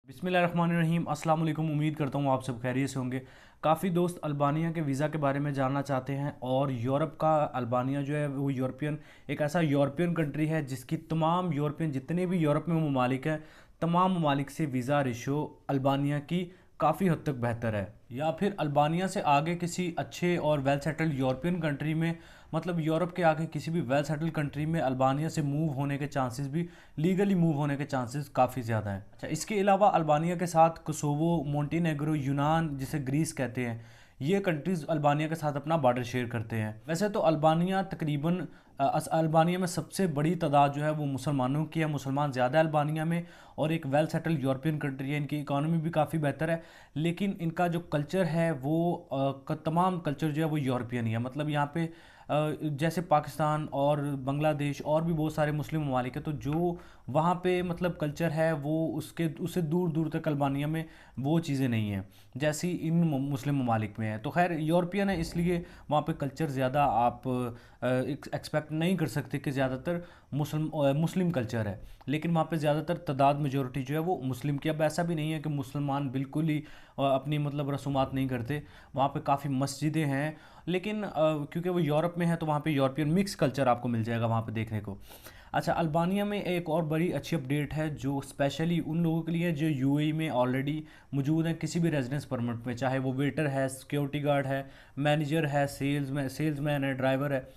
बिस्मिल्लाहिर्रहमानिर्रहीम। अस्सलाम वालेकुम। उम्मीद करता हूँ आप सब खैरियत से होंगे। काफ़ी दोस्त अल्बानिया के वीज़ा के बारे में जानना चाहते हैं और यूरोप का अल्बानिया जो है वो यूरोपियन एक ऐसा यूरोपियन कंट्री है जिसकी तमाम यूरोपियन जितने भी यूरोप में ममालिक हैं तमाम ममालिक से वीज़ा रेशो अल्बानिया की काफ़ी हद तक बेहतर है। या फिर अल्बानिया से आगे किसी अच्छे और वेल सेटल्ड यूरोपियन कंट्री में मतलब यूरोप के आगे किसी भी वेल सेटल्ड कंट्री में अल्बानिया से मूव होने के चांसेस भी लीगली मूव होने के चांसेस काफ़ी ज़्यादा हैं। अच्छा, इसके अलावा अल्बानिया के साथ कोसोवो, मोंटेनेग्रो, यूनान जिसे ग्रीस कहते हैं, ये कंट्रीज़ अल्बानिया के साथ अपना बॉर्डर शेयर करते हैं। वैसे तो अल्बानिया तकरीबन अल्बानिया में सबसे बड़ी तादाद जो है वो मुसलमानों की है। मुसलमान ज़्यादा है अल्बानिया में और एक वेल सेटल्ड यूरोपियन कंट्री है। इनकी इकानमी भी काफ़ी बेहतर है, लेकिन इनका जो कल्चर है वो तमाम कल्चर जो है वो यूरोपियन ही है। मतलब यहाँ पे जैसे पाकिस्तान और बांग्लादेश और भी बहुत सारे मुस्लिम ममालिक हैं, तो जो वहाँ पे मतलब कल्चर है वो उससे दूर दूर तक अल्बानिया में वो चीज़ें नहीं हैं जैसी इन मुस्लिम ममालिक में है। तो खैर यूरोपियन है इसलिए वहाँ पे कल्चर ज़्यादा आप एक्सपेक्ट नहीं कर सकते कि ज़्यादातर मुस्लिम कल्चर है, लेकिन वहाँ पे ज़्यादातर तादाद मेजोरिटी जो है वो मुस्लिम की। अब ऐसा भी नहीं है कि मुसलमान बिल्कुल ही अपनी मतलब रसूमात नहीं करते। वहाँ पे काफ़ी मस्जिदें हैं, लेकिन क्योंकि वो यूरोप में है तो वहाँ पे यूरोपियन मिक्स कल्चर आपको मिल जाएगा वहाँ पे देखने को। अच्छा, अल्बानिया में एक और बड़ी अच्छी अपडेट है जो स्पेशली उन लोगों के लिए जो यूएई में ऑलरेडी मौजूद हैं किसी भी रेजिडेंस परमिट में, चाहे वो वेटर है, सिक्योरिटी गार्ड है, मैनेजर है, सेल्समैन है, ड्राइवर है।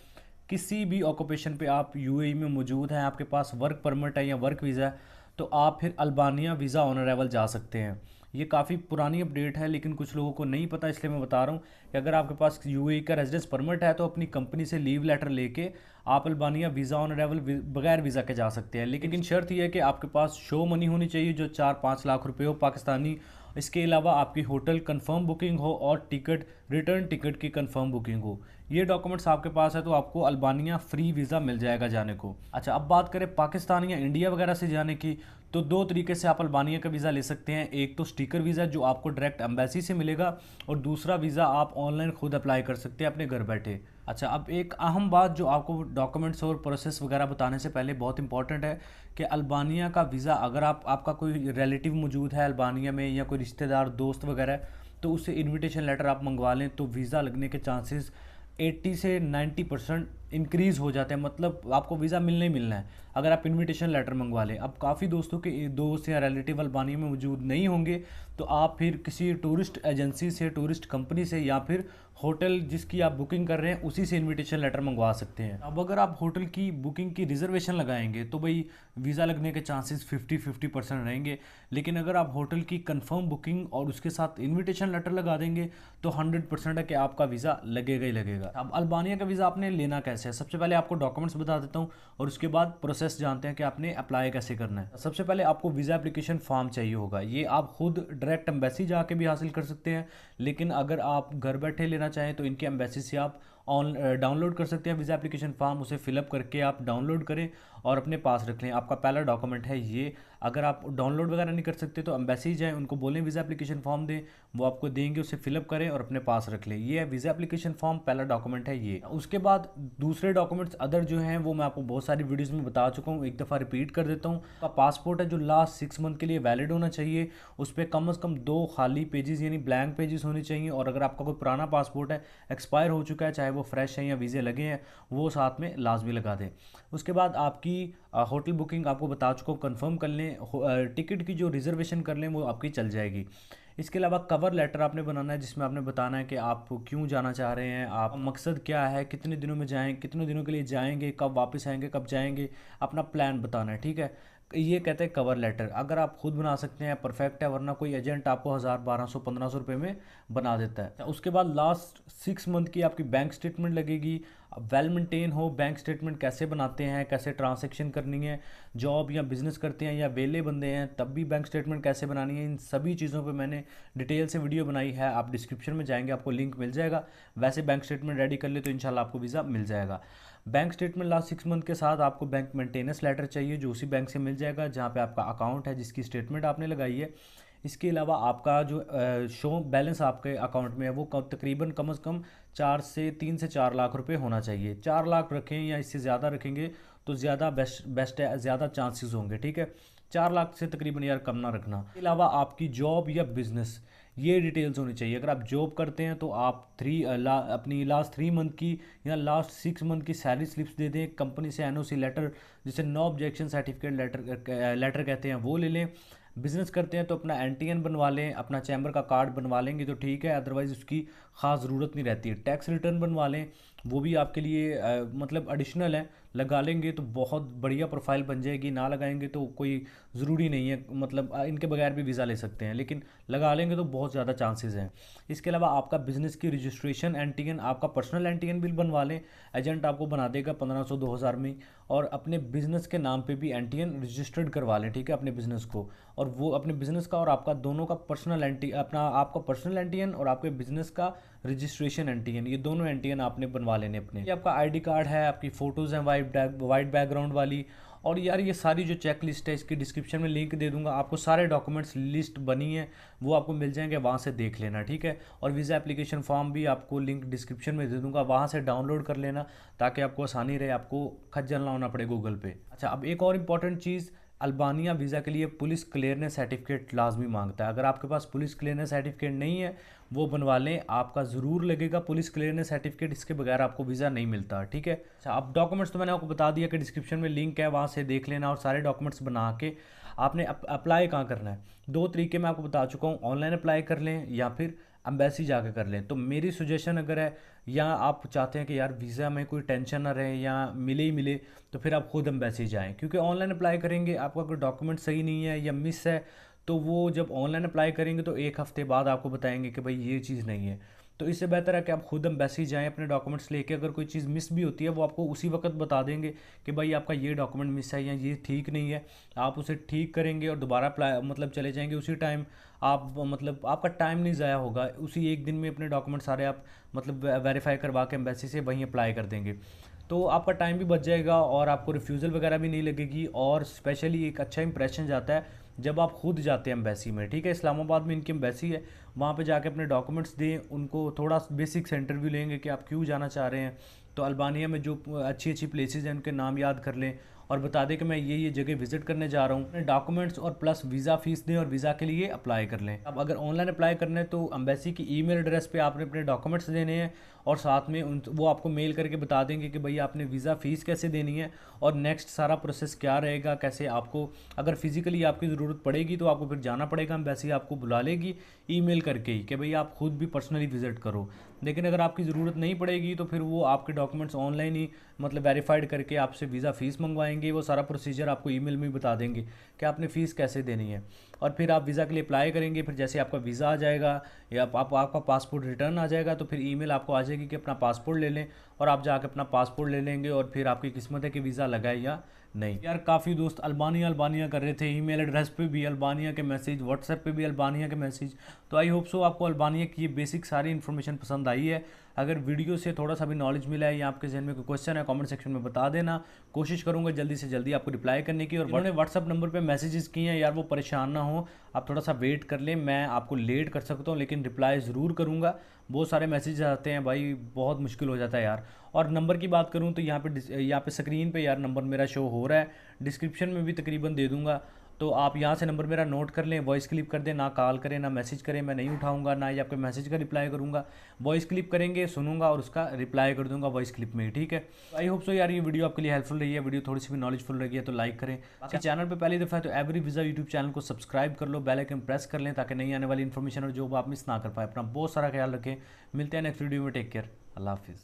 किसी भी ऑक्यूपेशन पे आप यूएई में मौजूद हैं, आपके पास वर्क परमिट है या वर्क वीज़ा है, तो आप फिर अल्बानिया वीज़ा ऑन अराइवल जा सकते हैं। ये काफ़ी पुरानी अपडेट है लेकिन कुछ लोगों को नहीं पता, इसलिए मैं बता रहा हूँ कि अगर आपके पास यूएई का रेजिडेंस परमिट है तो अपनी कंपनी से लीव लेटर लेके आप अल्बानिया वीज़ा ऑन अराइवल बगैर वीज़ा के जा सकते हैं। लेकिन शर्त यह है कि आपके पास शो मनी होनी चाहिए जो 4-5 लाख रुपए हो पाकिस्तानी। इसके अलावा आपकी होटल कंफर्म बुकिंग हो और टिकट रिटर्न टिकट की कंफर्म बुकिंग हो। ये डॉक्यूमेंट्स आपके पास है तो आपको अल्बानिया फ्री वीज़ा मिल जाएगा जाने को। अच्छा, अब बात करें पाकिस्तान या इंडिया वगैरह से जाने की, तो दो तरीके से आप अल्बानिया का वीज़ा ले सकते हैं। एक तो स्टिकर वीज़ा जो आपको डायरेक्ट एम्बेसी से मिलेगा और दूसरा वीज़ा आप ऑनलाइन खुद अप्लाई कर सकते हैं अपने घर बैठे। अच्छा, अब एक अहम बात जो आपको डॉक्यूमेंट्स और प्रोसेस वगैरह बताने से पहले बहुत इंपॉर्टेंट है कि अल्बानिया का वीज़ा अगर आपका कोई रिलेटिव मौजूद है अल्बानिया में या कोई रिश्तेदार दोस्त वगैरह, तो उससे इनविटेशन लेटर आप मंगवा लें तो वीज़ा लगने के चांसेस 80 से 90% इंक्रीज़ हो जाते हैं। मतलब आपको वीज़ा मिलना ही मिलना है अगर आप इनविटेशन लेटर मंगवा लें। अब काफ़ी दोस्तों के दोस्त या रिलेटिव अल्बानिया में मौजूद नहीं होंगे, तो आप फिर किसी टूरिस्ट एजेंसी से, टूरिस्ट कंपनी से या फिर होटल जिसकी आप बुकिंग कर रहे हैं उसी से इनविटेशन लेटर मंगवा सकते हैं। अब अगर आप होटल की बुकिंग की रिजर्वेशन लगाएंगे तो भाई वीज़ा लगने के चांसेस 50% रहेंगे, लेकिन अगर आप होटल की कंफर्म बुकिंग और उसके साथ इनविटेशन लेटर लगा देंगे तो 100% है कि आपका वीज़ा लगेगा ही लगेगा। अब अल्बानिया का वीज़ा आपने लेना कैसे है, सबसे पहले आपको डॉक्यूमेंट्स बता देता हूँ और उसके बाद प्रोसेस जानते हैं कि आपने अप्लाई कैसे करना है। सबसे पहले आपको वीज़ा एप्लीकेशन फॉर्म चाहिए होगा। ये आप खुद डायरेक्ट एम्बेसी जाके भी हासिल कर सकते हैं, लेकिन अगर आप घर बैठे लेना चाहें तो इनकी एम्बेसी से आप डाउनलोड कर सकते हैं वीज़ा एप्लीकेशन फॉर्म। उसे फिलअप करके आप डाउनलोड करें और अपने पास रख लें। आपका पहला डॉक्यूमेंट है ये। अगर आप डाउनलोड वगैरह नहीं कर सकते तो एम्बेसी जाएँ, उनको बोलें वीज़ा एप्लीकेशन फॉर्म दें, वो आपको देंगे, उसे फिलअप करें और अपने पास रख लें। ये है वीज़ा एप्लीकेशन फॉर्म, पहला डॉक्यूमेंट है ये। उसके बाद दूसरे डॉक्यूमेंट्स अदर जो हैं वो मैं आपको बहुत सारी वीडियोज़ में बता चुका हूँ, एक दफ़ा रिपीट कर देता हूँ। आपका पासपोर्ट है जो लास्ट 6 मंथ के लिए वैलिड होना चाहिए। उस पर कम से कम 2 खाली पेजेस यानी ब्लैंक पेजेस होने चाहिए, और अगर आपका कोई पुराना पासपोर्ट है एक्सपायर हो चुका है, चाहे वो फ्रेश है या वीज़े लगे हैं, वो साथ में लाजमी लगा दें। उसके बाद आपकी होटल बुकिंग आपको बता चुका हूँ, कंफर्म कर लें। टिकट की जो रिजर्वेशन कर लें वो आपकी चल जाएगी। इसके अलावा कवर लेटर आपने बनाना है जिसमें आपने बताना है कि आप क्यों जाना चाह रहे हैं, आप मकसद क्या है, कितने दिनों में जाएं, कितने दिनों के लिए जाएंगे, कब वापस आएंगे, कब जाएंगे, अपना प्लान बताना है। ठीक है, ये कहते हैं कवर लेटर। अगर आप खुद बना सकते हैं परफेक्ट है, वरना कोई एजेंट आपको 1000, 1200, 1500 रुपये में बना देता है। उसके बाद लास्ट 6 मंथ की आपकी बैंक स्टेटमेंट लगेगी। वेल मेंटेन हो बैंक स्टेटमेंट कैसे बनाते हैं, कैसे ट्रांजैक्शन करनी है, जॉब या बिज़नेस करते हैं या वेले बंदे हैं तब भी बैंक स्टेटमेंट कैसे बनानी है, इन सभी चीज़ों पे मैंने डिटेल से वीडियो बनाई है। आप डिस्क्रिप्शन में जाएंगे आपको लिंक मिल जाएगा। वैसे बैंक स्टेटमेंट रेडी कर ले तो इंशाल्लाह आपको वीज़ा मिल जाएगा। बैंक स्टेटमेंट लास्ट 6 मंथ के साथ आपको बैंक मेंटेनेंस लेटर चाहिए जो उसी बैंक से मिल जाएगा जहाँ पे आपका अकाउंट है जिसकी स्टेटमेंट आपने लगाई है। इसके अलावा आपका जो शो बैलेंस आपके अकाउंट में है वो तकरीबन कम से कम 3 से 4 लाख रुपए होना चाहिए। 4 लाख रखें या इससे ज़्यादा रखेंगे तो ज़्यादा बेस्ट है, ज़्यादा चांसेस होंगे, ठीक है। 4 लाख से तकरीबन यार कम ना रखना। इसके अलावा आपकी जॉब या बिजनेस, ये डिटेल्स होनी चाहिए। अगर आप जॉब करते हैं तो आप अपनी लास्ट 3 मंथ की या लास्ट 6 मंथ की सैलरी स्लिप्स दे दें कंपनी से। एनओसी लेटर, जिसे नो ऑब्जेक्शन सर्टिफिकेट लेटर कहते हैं, वो ले लें। बिजनेस करते हैं तो अपना एनटीएन बनवा लें, अपना चैम्बर का कार्ड बनवा लेंगे तो ठीक है, अदरवाइज़ उसकी ख़ास ज़रूरत नहीं रहती है। टैक्स रिटर्न बनवा लें, वो भी आपके लिए मतलब एडिशनल है, लगा लेंगे तो बहुत बढ़िया प्रोफाइल बन जाएगी। ना लगाएंगे तो कोई ज़रूरी नहीं है, मतलब इनके बगैर भी वीज़ा ले सकते हैं, लेकिन लगा लेंगे तो बहुत ज़्यादा चांसेस हैं। इसके अलावा आपका बिज़नेस की रजिस्ट्रेशन एनटीएन, आपका पर्सनल एनटीएन बिल बनवा लें, एजेंट आपको बना देगा 1500-2000 में। और अपने बिज़नेस के नाम पे भी एनटीएन रजिस्टर्ड करवा लें, ठीक है, अपने बिज़नेस को। और वो अपने बिज़नेस का और आपका दोनों का पर्सनल एनटी अपना आपका पर्सनल एनटीएन और आपके बिज़नेस का रजिस्ट्रेशन एनटीएन, ये दोनों एनटीएन आपने बनवा लेने अपने। ये आपका आईडी कार्ड है, आपकी फ़ोटोज़ हैं वाइट बैकग्राउंड वाली। और यार ये सारी जो चेक लिस्ट है, इसकी डिस्क्रिप्शन में लिंक दे दूंगा आपको। सारे डॉक्यूमेंट्स लिस्ट बनी है, वो आपको मिल जाएंगे, वहाँ से देख लेना, ठीक है। और वीज़ा एप्लीकेशन फॉर्म भी आपको लिंक डिस्क्रिप्शन में दे दूंगा, वहाँ से डाउनलोड कर लेना ताकि आपको आसानी रहे, आपको खज्जल ना होना पड़े गूगल पे। अच्छा, अब एक और इम्पॉर्टेंट चीज़, अल्बानिया वीज़ा के लिए पुलिस क्लियरेंस सर्टिफिकेट लाजमी मांगता है। अगर आपके पास पुलिस क्लियरेंस सर्टिफिकेट नहीं है, वो बनवा लें, आपका ज़रूर लगेगा पुलिस क्लियरेंस सर्टिफिकेट, इसके बगैर आपको वीज़ा नहीं मिलता, ठीक है। अच्छा, अब डॉक्यूमेंट्स तो मैंने आपको बता दिया कि डिस्क्रिप्शन में लिंक है, वहाँ से देख लेना। और सारे डॉक्यूमेंट्स बना के आपने अप्लाई कहाँ करना है, 2 तरीके मैं आपको बता चुका हूँ, ऑनलाइन अप्लाई कर लें या फिर एम्बेसी जाकर कर लें। तो मेरी सजेशन अगर है, या आप चाहते हैं कि यार वीज़ा में कोई टेंशन ना रहे या मिले ही मिले, तो फिर आप खुद एम्बेसी जाएं। क्योंकि ऑनलाइन अप्लाई करेंगे, आपका कोई डॉक्यूमेंट सही नहीं है या मिस है, तो वो जब ऑनलाइन अप्लाई करेंगे तो 1 हफ्ते बाद आपको बताएंगे कि भाई ये चीज़ नहीं है। तो इससे बेहतर है कि आप खुद एम्बेसी जाएं अपने डॉक्यूमेंट्स लेके। अगर कोई चीज़ मिस भी होती है, वो आपको उसी वक्त बता देंगे कि भाई आपका ये डॉक्यूमेंट मिस है या ये ठीक नहीं है। आप उसे ठीक करेंगे और दोबारा अप्लाई मतलब चले जाएंगे उसी टाइम। आप मतलब आपका टाइम नहीं ज़ाया होगा, उसी एक दिन में अपने डॉक्यूमेंट सारे आप मतलब वेरीफाई करवा के एम्बेसी से वहीं अप्लाई कर देंगे। तो आपका टाइम भी बच जाएगा और आपको रिफ्यूज़ल वगैरह भी नहीं लगेगी। और स्पेशली एक अच्छा इंप्रेशन जाता है जब आप खुद जाते हैं एम्बेसी में, ठीक है। इस्लामाबाद में इनकी एम्बेसी है, वहाँ पे जाके अपने डॉक्यूमेंट्स दें, उनको थोड़ा बेसिक से इंटरव्यू लेंगे कि आप क्यों जाना चाह रहे हैं। तो अल्बानिया में जो अच्छी अच्छी प्लेसेस हैं उनके नाम याद कर लें और बता दें कि मैं ये जगह विजिट करने जा रहा हूँ। अपने डॉक्यूमेंट्स और प्लस वीज़ा फ़ीस दें और वीज़ा के लिए अप्लाई कर लें। अब अगर ऑनलाइन अप्लाई करना है तो एम्बेसी की ईमेल एड्रेस पे आपने अपने डॉक्यूमेंट्स देने हैं और साथ में वो आपको मेल करके बता देंगे कि भाई आपने वीज़ा फ़ीस कैसे देनी है और नेक्स्ट सारा प्रोसेस क्या रहेगा, कैसे आपको अगर फिज़िकली आपकी ज़रूरत पड़ेगी तो आपको फिर जाना पड़ेगा, एम्बेसी आपको बुला लेगी ईमेल करके ही कि भाई आप खुद भी पर्सनली विज़िट करो। लेकिन अगर आपकी ज़रूरत नहीं पड़ेगी तो फिर वो आपके डॉक्यूमेंट्स ऑनलाइन ही मतलब वेरीफाइड करके आपसे वीज़ा फ़ीस मंगवाएंगे। वो सारा प्रोसीजर आपको ईमेल में बता देंगे कि आपने फ़ीस कैसे देनी है। और फिर आप वीज़ा के लिए अप्लाई करेंगे, फिर जैसे आपका वीज़ा आ जाएगा या आपका पासपोर्ट रिटर्न आ जाएगा तो फिर ईमेल आपको आ जाएगी कि अपना पासपोर्ट ले लें और आप जाकर अपना पासपोर्ट ले लेंगे और फिर आपकी किस्मत है कि वीज़ा लगाए या नहीं। यार काफ़ी दोस्त अल्बानिया कर रहे थे, ईमेल एड्रेस पे भी अल्बानिया के मैसेज, व्हाट्सएप पे भी अल्बानिया के मैसेज। तो आई होप सो आपको अल्बानिया की ये बेसिक सारी इन्फॉर्मेशन पसंद आई है। अगर वीडियो से थोड़ा सा भी नॉलेज मिला है या आपके जहन में कोई क्वेश्चन है, कमेंट सेक्शन में बता देना। कोशिश करूँगा जल्दी से जल्दी आपको रिप्लाई करने की। और उन्होंने व्हाट्सअप नंबर पर मैसेजेस किए हैं यार, वो परेशान ना हो, आप थोड़ा सा वेट कर लें। मैं आपको लेट कर सकता हूँ लेकिन रिप्लाई ज़रूर करूँगा। बहुत सारे मैसेज आते हैं भाई, बहुत मुश्किल हो जाता है यार। और नंबर की बात करूँ तो यहाँ पे स्क्रीन पे यार नंबर मेरा शो हो रहा है, डिस्क्रिप्शन में भी तकरीबन दे दूँगा। तो आप यहाँ से नंबर मेरा नोट कर लें, वॉइस क्लिप कर दें, ना कॉल करें ना मैसेज करें, मैं नहीं उठाऊंगा, ना ही आपके मैसेज का रिप्लाई करूँगा। वॉइस क्लिप करेंगे, सुनूंगा और उसका रिप्लाई कर दूंगा वॉइस क्लिप में ही, ठीक है। आई होप सो यार ये वीडियो आपके लिए हेल्पफुल रही है, वीडियो थोड़ी सी भी नॉलेजफुल रही है तो लाइक करें। बाकी चैनल पर पहली दफ़ा है तो एवरी वीज़ा यूट्यूब चैनल को सब्सक्राइब कर लो, बेल आइकन प्रेस कर लें ताकि नई आने वाली इन्फॉर्मेशन और जो आप मिस ना कर पाए। अपना बहुत सारा ख्याल रखें, मिलते हैं नेक्स्ट वीडियो में, टेक केयर, अल्लाह हाफिज़।